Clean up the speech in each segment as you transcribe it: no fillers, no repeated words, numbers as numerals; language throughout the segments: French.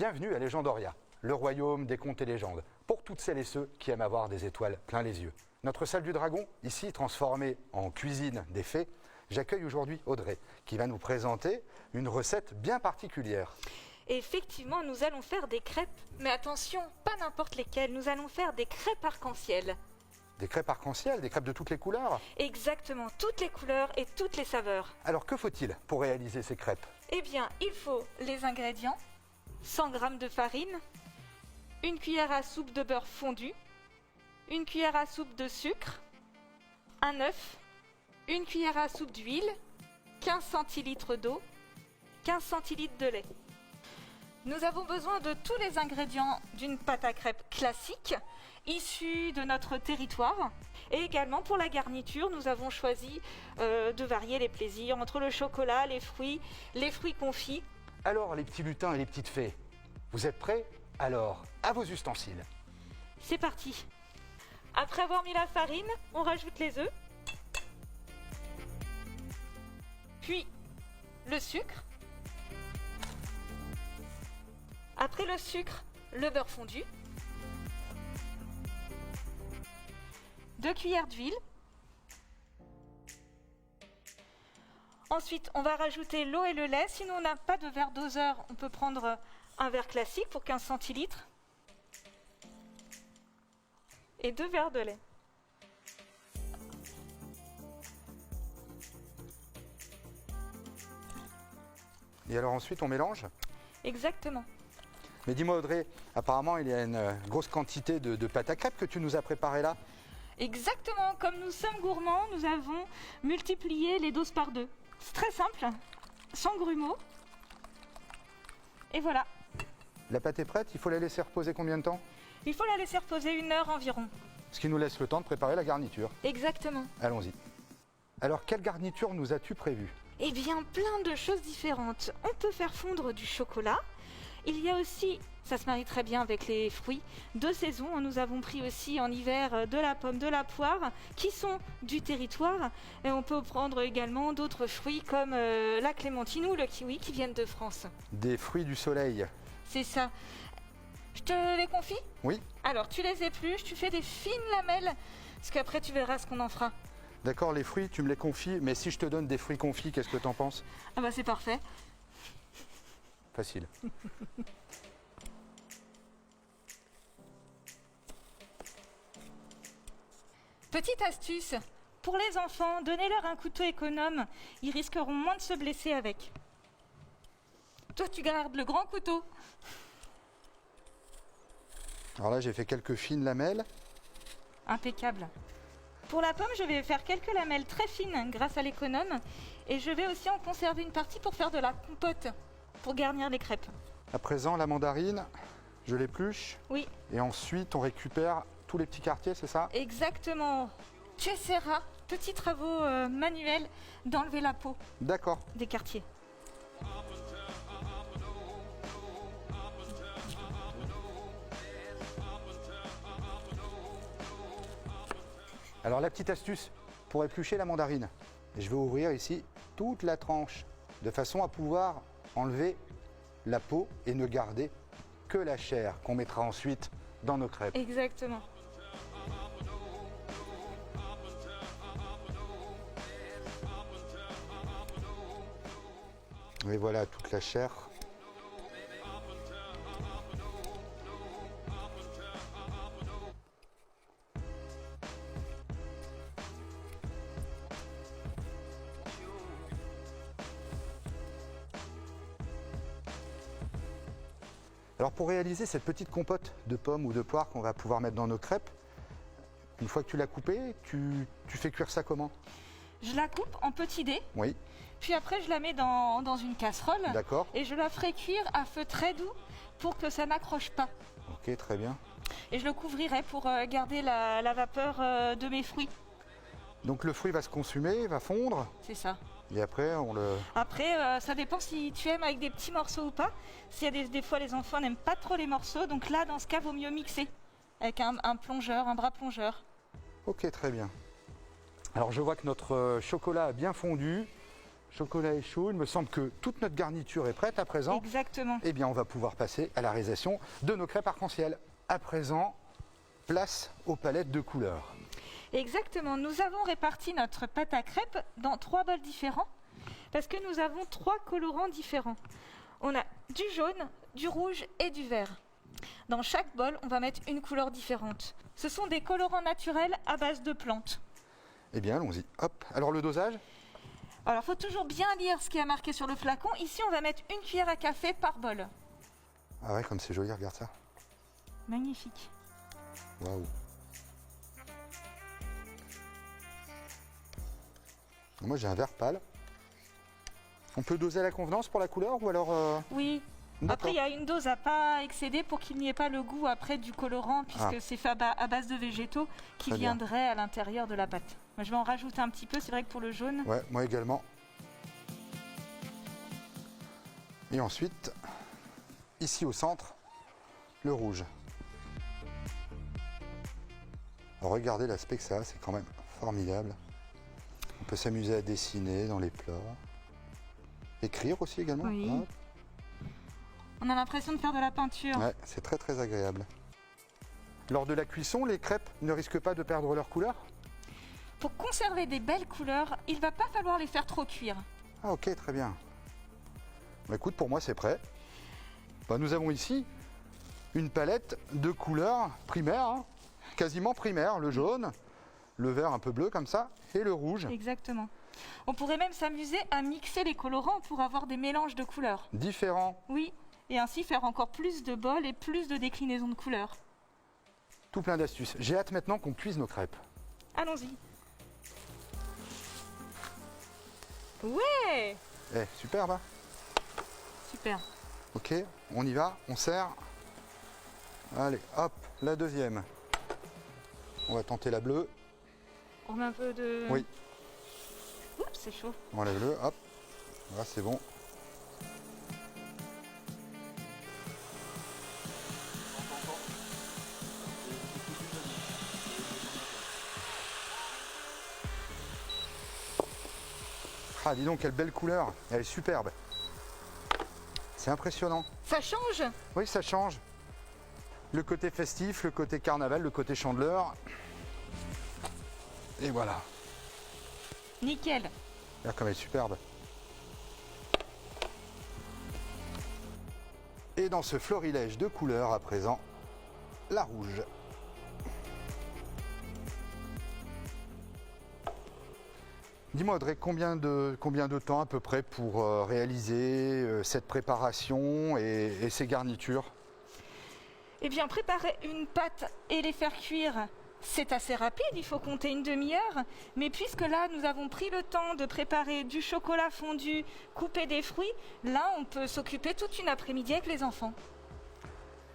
Bienvenue à Légendoria, le royaume des contes et légendes, pour toutes celles et ceux qui aiment avoir des étoiles plein les yeux. Notre salle du dragon, ici transformée en cuisine des fées, j'accueille aujourd'hui Audrey, qui va nous présenter une recette bien particulière. Effectivement, nous allons faire des crêpes, mais attention, pas n'importe lesquelles, nous allons faire des crêpes arc-en-ciel. Des crêpes arc-en-ciel, des crêpes de toutes les couleurs. Exactement, toutes les couleurs et toutes les saveurs. Alors que faut-il pour réaliser ces crêpes? Eh bien, il faut les ingrédients, 100 g de farine, une cuillère à soupe de beurre fondu, une cuillère à soupe de sucre, un œuf, une cuillère à soupe d'huile, 15 centilitres d'eau, 15 centilitres de lait. Nous avons besoin de tous les ingrédients d'une pâte à crêpes classique, issue de notre territoire. Et également pour la garniture, nous avons choisi de varier les plaisirs entre le chocolat, les fruits confits. Alors les petits lutins et les petites fées, vous êtes prêts? Alors, à vos ustensiles. C'est parti. Après avoir mis la farine, on rajoute les œufs, puis le sucre. Après le sucre, le beurre fondu, 2 cuillères d'huile. Ensuite, on va rajouter l'eau et le lait. Si on n'a pas de verre doseur, on peut prendre un verre classique pour 15 centilitres. Et 2 verres de lait. Et alors ensuite, on mélange? Exactement. Mais dis-moi Audrey, apparemment il y a une grosse quantité de pâte à crêpes que tu nous as préparées là. Exactement, comme nous sommes gourmands, nous avons multiplié les doses par 2. C'est très simple, sans grumeaux. Et voilà. La pâte est prête, il faut la laisser reposer combien de temps? Il faut la laisser reposer 1 heure environ. Ce qui nous laisse le temps de préparer la garniture. Exactement. Allons-y. Alors quelle garniture nous as-tu prévue? Eh bien, plein de choses différentes. On peut faire fondre du chocolat. Il y a aussi, ça se marie très bien avec les fruits de saison. Nous avons pris aussi en hiver de la pomme, de la poire, qui sont du territoire. Et on peut prendre également d'autres fruits comme la clémentine ou le kiwi qui viennent de France. Des fruits du soleil. C'est ça. Je te les confie? Oui. Alors, tu les épluches, tu fais des fines lamelles, parce qu'après tu verras ce qu'on en fera. D'accord, les fruits, tu me les confies, mais si je te donne des fruits confits, qu'est-ce que t'en penses? Ah bah c'est parfait. Facile. Petite astuce, pour les enfants, donnez-leur un couteau économe, ils risqueront moins de se blesser avec. Toi tu gardes le grand couteau. Alors là, j'ai fait quelques fines lamelles. Impeccable. Pour la pomme, je vais faire quelques lamelles très fines grâce à l'économe, et je vais aussi en conserver une partie pour faire de la compote, pour garnir les crêpes. À présent, la mandarine, je l'épluche. Oui. Et ensuite, on récupère tous les petits quartiers, c'est ça? Exactement. Tu essaieras, petits travaux manuels, d'enlever la peau D'accord. des quartiers. Alors la petite astuce pour éplucher la mandarine, je vais ouvrir ici toute la tranche de façon à pouvoir enlever la peau et ne garder que la chair qu'on mettra ensuite dans nos crêpes. Exactement. Et voilà toute la chair. Alors pour réaliser cette petite compote de pommes ou de poires qu'on va pouvoir mettre dans nos crêpes, une fois que tu l'as coupée, tu fais cuire ça comment? Je la coupe en petits dés, Oui, puis après je la mets dans une casserole. d'accord. Et je la ferai cuire à feu très doux pour que ça n'accroche pas. Ok, très bien. Et je le couvrirai pour garder la vapeur de mes fruits. Donc le fruit va se consumer, va fondre, C'est ça. et après on le... Après, ça dépend si tu aimes avec des petits morceaux ou pas. S'il y a des fois les enfants n'aiment pas trop les morceaux, donc là dans ce cas vaut mieux mixer avec un plongeur, un bras plongeur. Ok, très bien. Alors je vois que notre chocolat a bien fondu. chocolat est chaud. Il me semble que toute notre garniture est prête à présent. Exactement. Eh bien, on va pouvoir passer à la réalisation de nos crêpes arc-en-ciel. À présent, place aux palettes de couleurs. Exactement. Nous avons réparti notre pâte à crêpes dans 3 bols différents parce que nous avons 3 colorants différents. On a du jaune, du rouge et du vert. Dans chaque bol, on va mettre une couleur différente. Ce sont des colorants naturels à base de plantes. Eh bien, allons-y. Hop. Alors, le dosage? Alors, il faut toujours bien lire ce qui est marqué sur le flacon. Ici, on va mettre une cuillère à café par bol. Ah ouais, comme c'est joli, regarde ça. Magnifique. Waouh. Moi, j'ai un vert pâle. On peut doser à la convenance pour la couleur ou alors... Oui. Après, il y a une dose à pas excéder pour qu'il n'y ait pas le goût après du colorant, puisque c'est fait à base de végétaux qui Très bien. viendraient à l'intérieur de la pâte. Moi, je vais en rajouter un petit peu, c'est vrai que pour le jaune. Ouais, moi également. Et ensuite, ici au centre, le rouge. Alors, regardez l'aspect que ça a, c'est quand même formidable. On peut s'amuser à dessiner dans les plats. Écrire aussi également. Oui. Hop. On a l'impression de faire de la peinture. Ouais, c'est très très agréable. Lors de la cuisson, les crêpes ne risquent pas de perdre leur couleur? Pour conserver des belles couleurs, il va pas falloir les faire trop cuire. Ah ok, très bien. Bah, écoute, pour moi c'est prêt. Bah, nous avons ici une palette de couleurs primaires, hein, quasiment primaires, le jaune, le vert un peu bleu comme ça, et le rouge. Exactement. On pourrait même s'amuser à mixer les colorants pour avoir des mélanges de couleurs. Différents, Oui, et ainsi faire encore plus de bols et plus de déclinaisons de couleurs. tout plein d'astuces. J'ai hâte maintenant qu'on cuise nos crêpes. Allons-y. Ouais! Eh, superbe, hein? Super. Ok, on y va, on sert. Allez, hop, la deuxième. On va tenter la bleue. On met un peu de... Oui. Oups, c'est chaud. On enlève le, hop. Voilà, c'est bon. Ah, dis donc, quelle belle couleur. Elle est superbe. C'est impressionnant. Ça change? Oui, ça change. Le côté festif, le côté carnaval, le côté chandeleur. Et voilà. Nickel. Regarde comme elle est superbe. Et dans ce florilège de couleurs à présent, la rouge. Dis-moi Audrey, combien de temps à peu près pour réaliser cette préparation et ces garnitures? Eh bien, préparer une pâte et les faire cuire, c'est assez rapide, il faut compter une demi-heure. Mais puisque là, nous avons pris le temps de préparer du chocolat fondu, couper des fruits, là, on peut s'occuper toute une après-midi avec les enfants.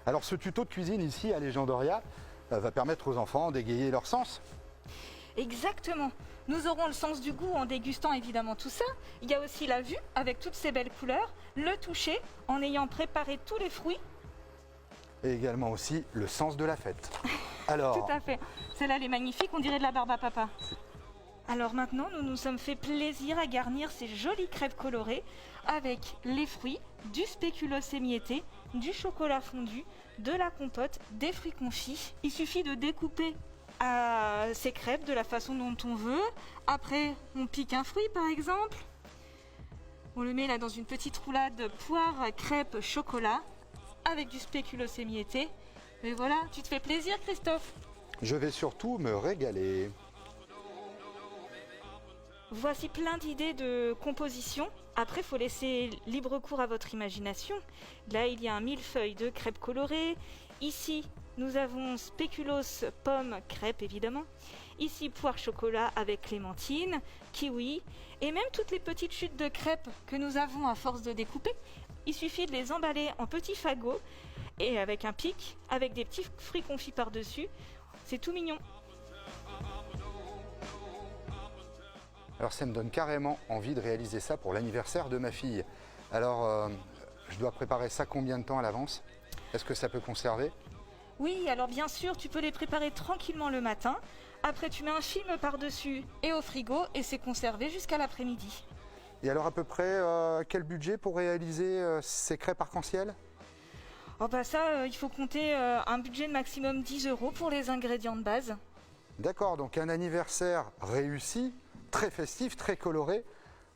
Alors ce tuto de cuisine ici à Legendoria va permettre aux enfants d'égayer leur sens. Exactement. Nous aurons le sens du goût en dégustant évidemment tout ça. Il y a aussi la vue avec toutes ces belles couleurs, le toucher en ayant préparé tous les fruits. Et également aussi le sens de la fête. Alors, Tout à fait. Celle-là, elle est magnifique, on dirait de la barbe à papa. Alors maintenant, nous nous sommes fait plaisir à garnir ces jolies crêpes colorées avec les fruits, du spéculoos émietté, du chocolat fondu, de la compote, des fruits confits. Il suffit de découper ces crêpes de la façon dont on veut. Après, on pique un fruit par exemple. On le met là dans une petite roulade poire, crêpe, chocolat avec du spéculoos émietté. Mais voilà, tu te fais plaisir Christophe. je vais surtout me régaler. Voici plein d'idées de composition. Après, il faut laisser libre cours à votre imagination. Là, il y a un millefeuille de crêpes colorées. Ici, nous avons spéculoos, pommes, crêpes évidemment. Ici, poire chocolat avec clémentine, kiwi. Et même toutes les petites chutes de crêpes que nous avons à force de découper. Il suffit de les emballer en petits fagots et avec un pic, avec des petits fruits confits par-dessus. C'est tout mignon. Alors ça me donne carrément envie de réaliser ça pour l'anniversaire de ma fille. Alors, je dois préparer ça combien de temps à l'avance? Est-ce que ça peut conserver? Oui, alors bien sûr, tu peux les préparer tranquillement le matin. Après, tu mets un film par-dessus et au frigo et c'est conservé jusqu'à l'après-midi. Et alors à peu près quel budget pour réaliser ces crêpes arc-en-ciel? Oh bah ça, il faut compter un budget de maximum 10 € pour les ingrédients de base. D'accord, donc un anniversaire réussi, très festif, très coloré,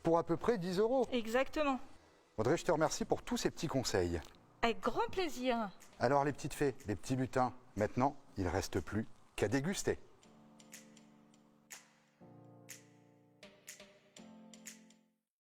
pour à peu près 10 €. Exactement. Audrey, je te remercie pour tous ces petits conseils. Avec grand plaisir. Alors les petites fées, les petits lutins, maintenant, il ne reste plus qu'à déguster.